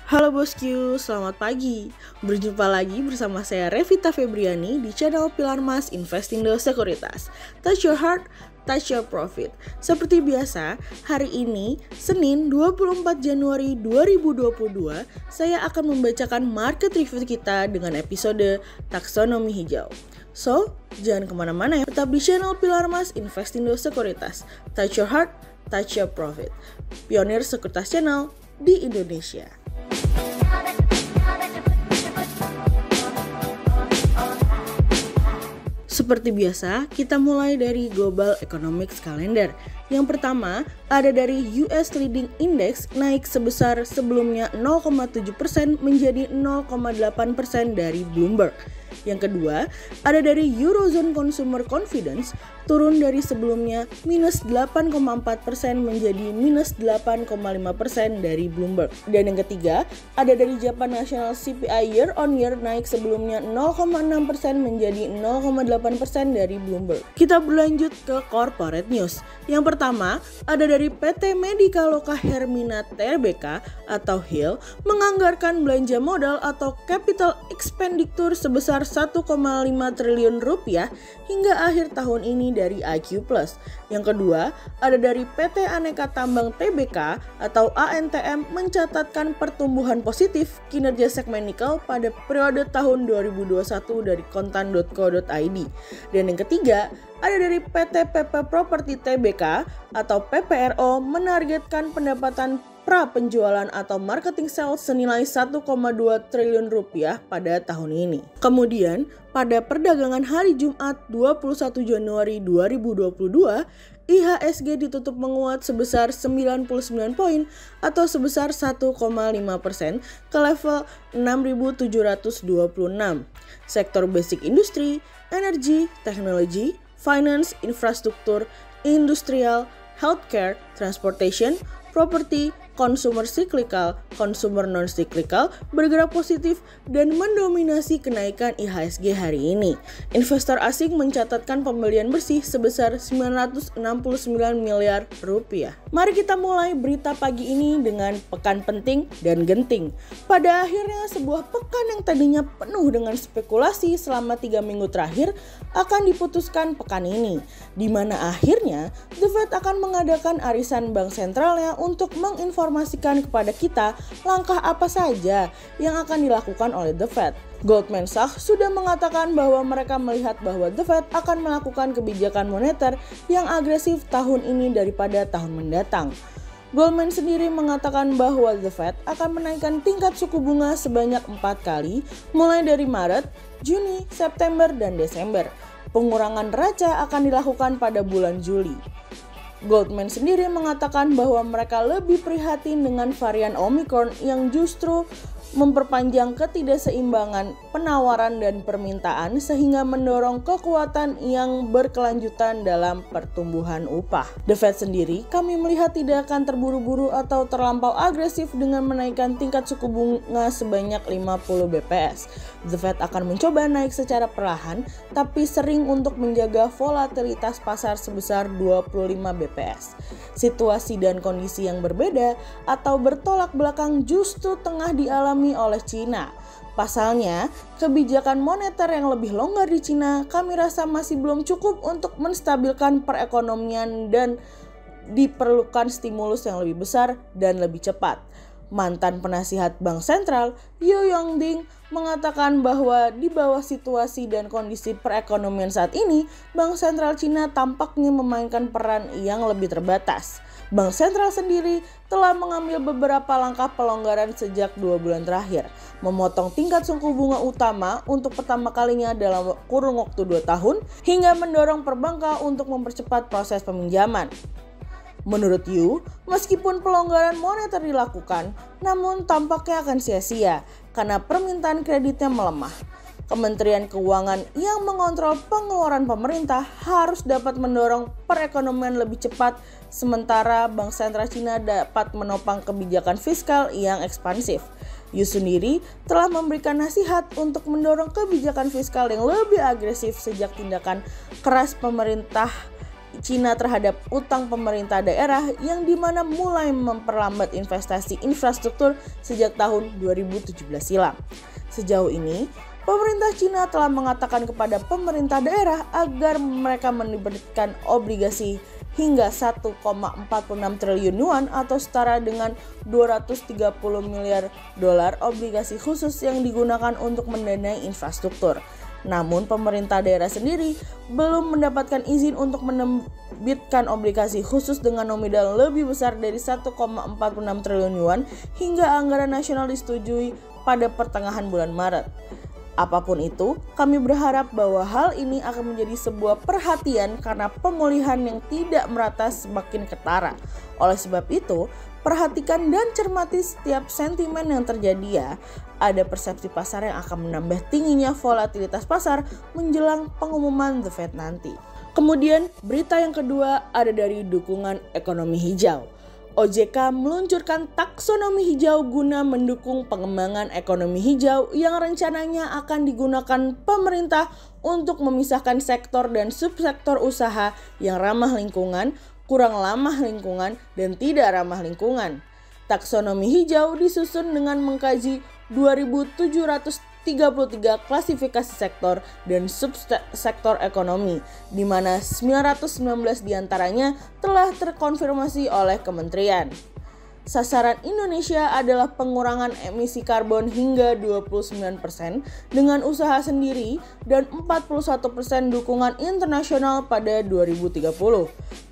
Halo bosku, selamat pagi. Berjumpa lagi bersama saya Revita Febriani di channel Pilar Mas Investindo Sekuritas. Touch your heart, touch your profit. Seperti biasa, hari ini Senin 24 Januari 2022, saya akan membacakan market review kita dengan episode taksonomi hijau. So, jangan kemana-mana ya, tetap di channel Pilar Mas Investindo Sekuritas. Touch your heart, touch your profit. Pionir Sekuritas Channel di Indonesia. Seperti biasa, kita mulai dari Global Economics Calendar. Yang pertama, ada dari US Leading Index naik sebesar sebelumnya 0,7% menjadi 0,8% dari Bloomberg. Yang kedua, ada dari Eurozone Consumer Confidence turun dari sebelumnya minus 8,4% menjadi minus 8,5% dari Bloomberg. Dan yang ketiga, ada dari Japan National CPI Year on Year naik sebelumnya 0,6% menjadi 0,8% dari Bloomberg. Kita berlanjut ke Corporate News. Yang pertama, ada dari PT Medika Loka Hermina Tbk atau HIL menganggarkan belanja modal atau capital expenditure sebesar 1,5 triliun rupiah hingga akhir tahun ini dari IQ Plus. Yang kedua, ada dari PT Aneka Tambang Tbk atau ANTM mencatatkan pertumbuhan positif kinerja segmen nikel pada periode tahun 2021 dari kontan.co.id. Dan yang ketiga, ada dari PT PP Property Tbk atau PPRO menargetkan pendapatan pra penjualan atau marketing sales senilai 1,2 triliun rupiah pada tahun ini. Kemudian, pada perdagangan hari Jumat 21 Januari 2022, IHSG ditutup menguat sebesar 99 poin atau sebesar 1,5% ke level 6.726. Sektor basic industri, energi, teknologi, finance, infrastruktur, industrial, healthcare, transportation, properti, consumer cyclical, consumer non-cyclical bergerak positif dan mendominasi kenaikan IHSG hari ini. Investor asing mencatatkan pembelian bersih sebesar 969 miliar rupiah. Mari kita mulai berita pagi ini dengan pekan penting dan genting. Pada akhirnya sebuah pekan yang tadinya penuh dengan spekulasi selama 3 minggu terakhir akan diputuskan pekan ini, di mana akhirnya The Fed akan mengadakan arisan bank sentralnya untuk menginformasikan kepada kita langkah apa saja yang akan dilakukan oleh The Fed. Goldman Sachs sudah mengatakan bahwa mereka melihat bahwa The Fed akan melakukan kebijakan moneter yang agresif tahun ini daripada tahun mendatang. Goldman sendiri mengatakan bahwa The Fed akan menaikkan tingkat suku bunga sebanyak 4 kali mulai dari Maret, Juni, September, dan Desember. Pengurangan neraca akan dilakukan pada bulan Juli. Goldman sendiri mengatakan bahwa mereka lebih prihatin dengan varian Omicron yang justru memperpanjang ketidakseimbangan penawaran dan permintaan sehingga mendorong kekuatan yang berkelanjutan dalam pertumbuhan upah. The Fed sendiri kami melihat tidak akan terburu-buru atau terlampau agresif dengan menaikkan tingkat suku bunga sebanyak 50 BPS. The Fed akan mencoba naik secara perlahan tapi sering untuk menjaga volatilitas pasar sebesar 25 BPS. Situasi dan kondisi yang berbeda atau bertolak belakang justru tengah dialami oleh Cina. Pasalnya, kebijakan moneter yang lebih longgar di Cina kami rasa masih belum cukup untuk menstabilkan perekonomian dan diperlukan stimulus yang lebih besar dan lebih cepat. Mantan penasihat Bank Sentral, Yu Yongding, mengatakan bahwa di bawah situasi dan kondisi perekonomian saat ini, Bank Sentral Cina tampaknya memainkan peran yang lebih terbatas. Bank Sentral sendiri telah mengambil beberapa langkah pelonggaran sejak 2 bulan terakhir, memotong tingkat suku bunga utama untuk pertama kalinya dalam kurun waktu 2 tahun, hingga mendorong perbankan untuk mempercepat proses peminjaman. Menurut Yu, meskipun pelonggaran moneter dilakukan, namun tampaknya akan sia-sia karena permintaan kreditnya melemah. Kementerian Keuangan yang mengontrol pengeluaran pemerintah harus dapat mendorong perekonomian lebih cepat, sementara Bank Sentral Cina dapat menopang kebijakan fiskal yang ekspansif. Yu sendiri telah memberikan nasihat untuk mendorong kebijakan fiskal yang lebih agresif sejak tindakan keras pemerintah Cina terhadap utang pemerintah daerah yang dimana mulai memperlambat investasi infrastruktur sejak tahun 2017 silam. Sejauh ini, pemerintah Cina telah mengatakan kepada pemerintah daerah agar mereka menerbitkan obligasi hingga 1,46 triliun yuan atau setara dengan 230 miliar dolar obligasi khusus yang digunakan untuk mendanai infrastruktur. Namun pemerintah daerah sendiri belum mendapatkan izin untuk menerbitkan obligasi khusus dengan nominal lebih besar dari 1,46 triliun yuan hingga anggaran nasional disetujui pada pertengahan bulan Maret. Apapun itu, kami berharap bahwa hal ini akan menjadi sebuah perhatian karena pemulihan yang tidak merata semakin ketara. Oleh sebab itu, perhatikan dan cermati setiap sentimen yang terjadi ya. Ada persepsi pasar yang akan menambah tingginya volatilitas pasar menjelang pengumuman The Fed nanti. Kemudian, berita yang kedua ada dari dukungan ekonomi hijau. OJK meluncurkan taksonomi hijau guna mendukung pengembangan ekonomi hijau yang rencananya akan digunakan pemerintah untuk memisahkan sektor dan subsektor usaha yang ramah lingkungan, kurang ramah lingkungan, dan tidak ramah lingkungan. Taksonomi hijau disusun dengan mengkaji 2.733 klasifikasi sektor dan subsektor ekonomi, di mana 919 diantaranya telah terkonfirmasi oleh kementerian. Sasaran Indonesia adalah pengurangan emisi karbon hingga 29% dengan usaha sendiri dan 41% dukungan internasional pada 2030.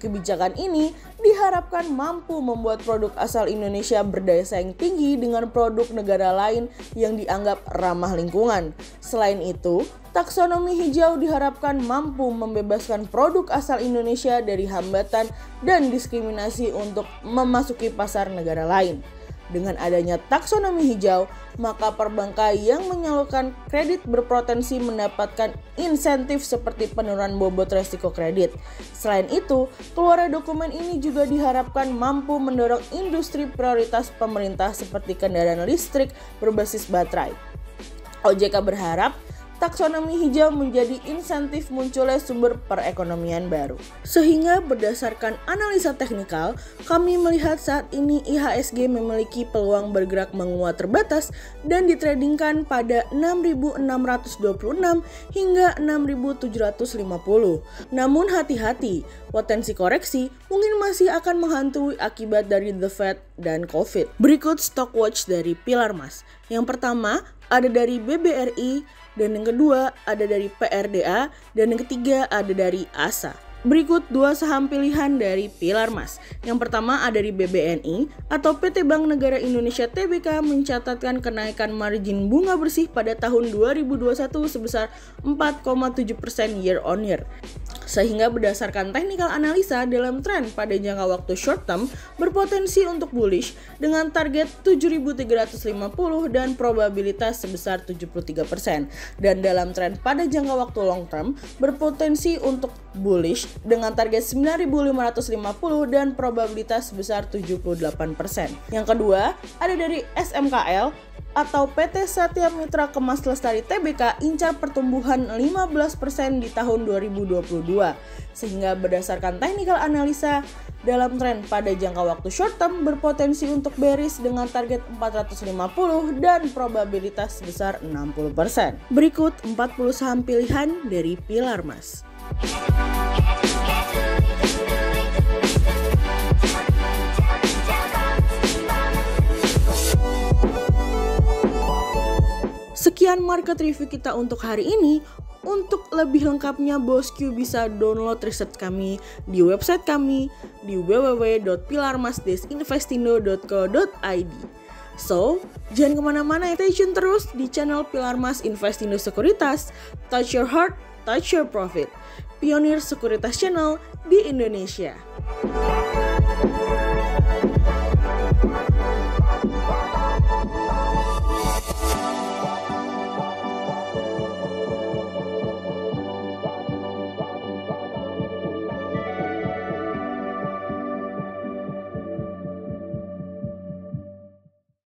Kebijakan ini diharapkan mampu membuat produk asal Indonesia berdaya saing tinggi dengan produk negara lain yang dianggap ramah lingkungan. Selain itu, taksonomi hijau diharapkan mampu membebaskan produk asal Indonesia dari hambatan dan diskriminasi untuk memasuki pasar negara lain. Dengan adanya taksonomi hijau, maka perbankan yang menyalurkan kredit berpotensi mendapatkan insentif seperti penurunan bobot resiko kredit. Selain itu, keluarnya dokumen ini juga diharapkan mampu mendorong industri prioritas pemerintah seperti kendaraan listrik berbasis baterai. OJK berharap taksonomi hijau menjadi insentif munculnya sumber perekonomian baru. Sehingga berdasarkan analisa teknikal, kami melihat saat ini IHSG memiliki peluang bergerak menguat terbatas dan ditradingkan pada 6.626 hingga 6.750. Namun hati-hati, potensi koreksi mungkin masih akan menghantui akibat dari The Fed dan COVID. Berikut stock watch dari Pilar Mas. Yang pertama ada dari BBRI, dan yang kedua ada dari PRDA, dan yang ketiga ada dari ASA. Berikut dua saham pilihan dari Pilar Mas. Yang pertama ada dari BBNI atau PT Bank Negara Indonesia Tbk mencatatkan kenaikan margin bunga bersih pada tahun 2021 sebesar 4,7% year on year. Sehingga berdasarkan technical analisa dalam tren pada jangka waktu short term berpotensi untuk bullish dengan target 7.350 dan probabilitas sebesar 73%. Dan dalam tren pada jangka waktu long term berpotensi untuk bullish dengan target 9.550 dan probabilitas sebesar 78%. Yang kedua ada dari SMKL atau PT Satya Mitra Kemas Lestari Tbk incar pertumbuhan 15% di tahun 2022. Sehingga berdasarkan technical analisa dalam tren pada jangka waktu short term berpotensi untuk bearish dengan target 450 dan probabilitas sebesar 60%. Berikut 40 saham pilihan dari Pilar Mas. Sekian market review kita untuk hari ini. Untuk lebih lengkapnya bosku bisa download riset kami di website kami di www.pilarmas-investindo.co.id. So, jangan kemana-mana, stay tune terus di channel Pilar Mas Investindo Sekuritas. Touch your heart, touch your profit. Pionir Sekuritas Channel di Indonesia.